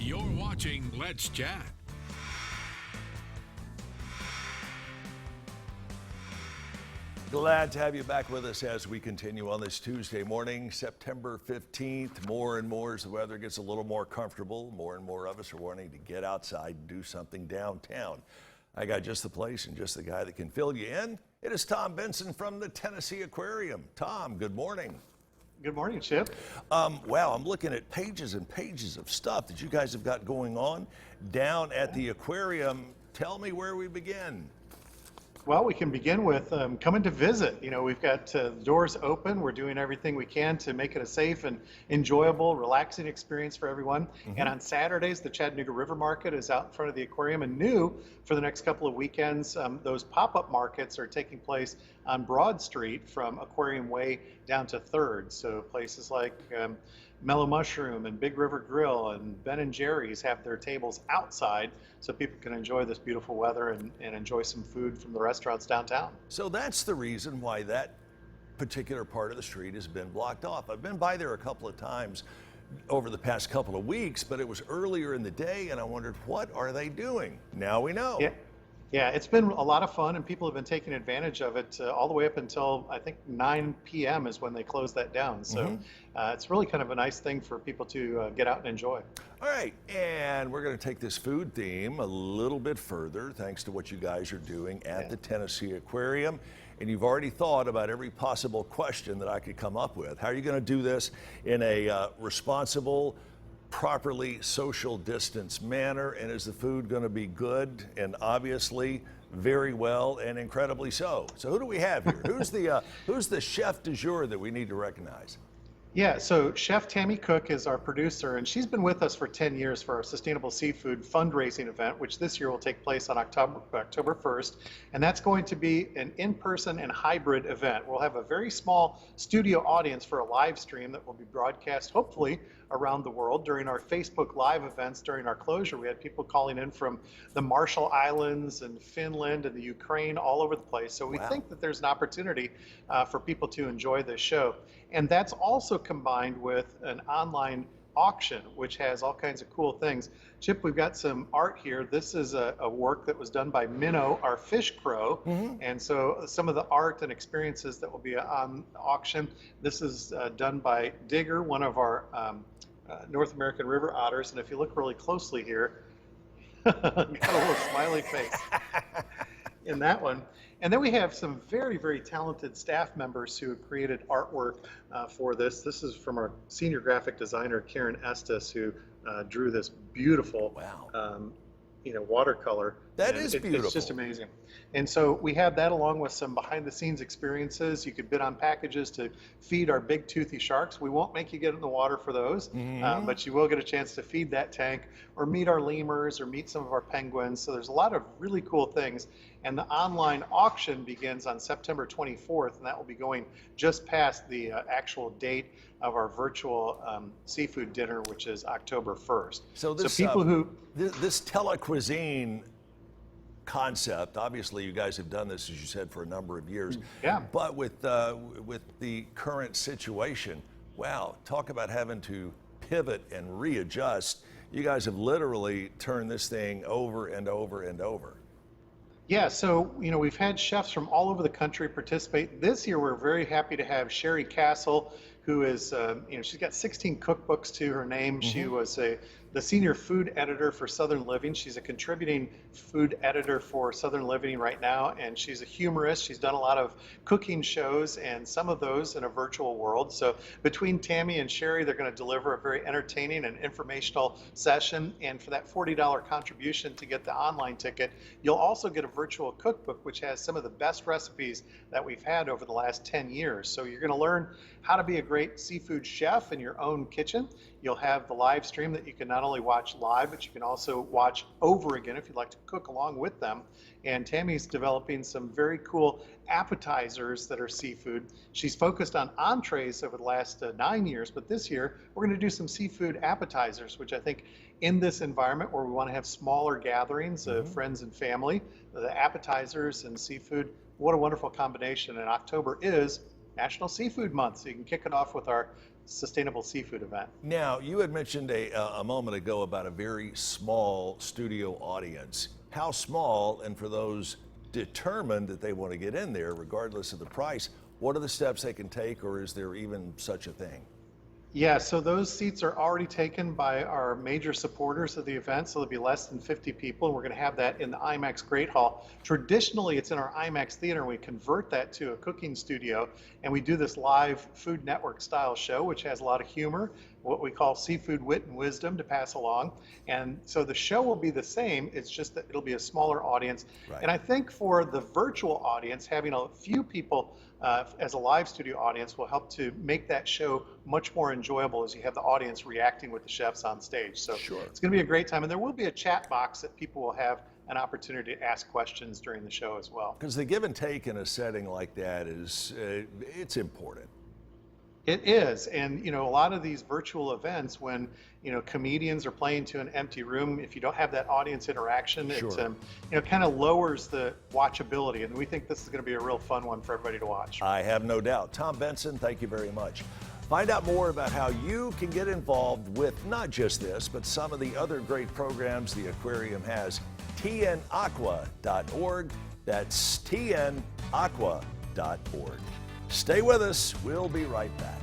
You're watching Let's Chat. Glad to have you back with us as we continue on this Tuesday morning, September 15th. More and more as the weather gets a little more comfortable, more and more of us are wanting to get outside and do something downtown. I got just the place and just the guy that can fill you in. It is Tom Benson from the Tennessee Aquarium. Tom, good morning. Good morning, Chip. Wow, I'm looking at pages and pages of stuff that you guys have got going on down at the aquarium. Tell me where we begin. Well, we can begin with coming to visit. You know, we've got the doors open. We're doing everything we can to make it a safe and enjoyable, relaxing experience for everyone. And on Saturdays, the Chattanooga River Market is out in front of the aquarium. And new for the next couple of weekends, those pop-up markets are taking place on Broad Street from Aquarium Way down to 3rd. So places like Mellow Mushroom and Big River Grill and Ben and Jerry's have their tables outside so people can enjoy this beautiful weather and enjoy some food from the restaurants downtown. So that's the reason why that particular part of the street has been blocked off. I've been by there a couple of times over the past couple of weeks, but it was earlier in the day and I wondered, what are they doing? Now we know. Yeah, it's been a lot of fun, and people have been taking advantage of it all the way up until, I think, 9 p.m. is when they close that down. So it's really kind of a nice thing for people to get out and enjoy. All right, and we're going to take this food theme a little bit further, thanks to what you guys are doing at the Tennessee Aquarium. And you've already thought about every possible question that I could come up with. How are you going to do this in a responsible, properly social distance manner, and is the food going to be good and obviously very well and incredibly so? So who do we have here? Who's the chef du jour that we need to recognize? Yeah, so Chef Tammy Cook is our producer, and she's been with us for 10 years for our Sustainable Seafood Fundraising event, which this year will take place on October 1st. And that's going to be an in-person and hybrid event. We'll have a very small studio audience for a live stream that will be broadcast, hopefully, around the world. During our Facebook Live events during our closure, we had people calling in from the Marshall Islands and Finland and the Ukraine, all over the place. So we think that there's an opportunity for people to enjoy this show. And that's also combined with an online auction, which has all kinds of cool things. Chip, we've got some art here. This is a work that was done by Minnow, our fish crow. And so some of the art and experiences that will be on auction. This is done by Digger, one of our North American river otters. And if you look really closely here, got a little smiley face in that one. And then we have some very, very talented staff members who have created artwork for this. This is from our senior graphic designer, Karen Estes, who drew this beautiful watercolor. That is beautiful. It's just amazing. And so we have that along with some behind the scenes experiences. You could bid on packages to feed our big toothy sharks. We won't make you get in the water for those, but you will get a chance to feed that tank or meet our lemurs or meet some of our penguins. So there's a lot of really cool things. And the online auction begins on September 24th, and that will be going just past the actual date of our virtual seafood dinner, which is October 1st. So this, people who this telecuisine concept, obviously you guys have done this, as you said, for a number of years. But with the current situation, wow, talk about having to pivot and readjust. You guys have literally turned this thing over and over and over. Yeah, so we've had chefs from all over the country participate. This year we're very happy to have Sherry Castle, who is, she's got 16 cookbooks to her name. She was the senior food editor for Southern Living. She's a contributing food editor for Southern Living right now, and she's a humorist. She's done a lot of cooking shows, and some of those in a virtual world. So between Tammy and Sherry, they're going to deliver a very entertaining and informational session. And for that $40 contribution to get the online ticket, you'll also get a virtual cookbook, which has some of the best recipes that we've had over the last 10 years. So you're going to learn how to be a great seafood chef in your own kitchen. You'll have the live stream that you can not only watch live, but you can also watch over again if you'd like to cook along with them. And Tammy's developing some very cool appetizers that are seafood. She's focused on entrees over the last 9 years, but this year we're going to do some seafood appetizers, which I think in this environment where we want to have smaller gatherings of friends and family, the appetizers and seafood, what a wonderful combination. And October is National Seafood Month, so you can kick it off with our sustainable seafood event. Now, you had mentioned a moment ago about a very small studio audience. How small, and for those determined that they want to get in there, regardless of the price, what are the steps they can take, or is there even such a thing? Yeah, so those seats are already taken by our major supporters of the event, so there'll be less than 50 people, and we're going to have that in the IMAX Great Hall. Traditionally, it's in our IMAX theater, and we convert that to a cooking studio, and we do this live Food Network style show, which has a lot of humor, what we call seafood wit and wisdom to pass along. And so the show will be the same, it's just that it'll be a smaller audience. Right. And I think for the virtual audience, having a few people as a live studio audience will help to make that show much more enjoyable as you have the audience reacting with the chefs on stage. So Sure. It's going to be a great time. And there will be a chat box that people will have an opportunity to ask questions during the show as well. Because the give and take in a setting like that is, it's important. It is, and a lot of these virtual events, when comedians are playing to an empty room, if you don't have that audience interaction, Sure. it kind of lowers the watchability, and we think this is going to be a real fun one for everybody to watch. I have no doubt. Tom Benson, thank you very much. Find out more about how you can get involved with not just this, but some of the other great programs the aquarium has. TNAqua.org. That's TNAqua.org. Stay with us. We'll be right back.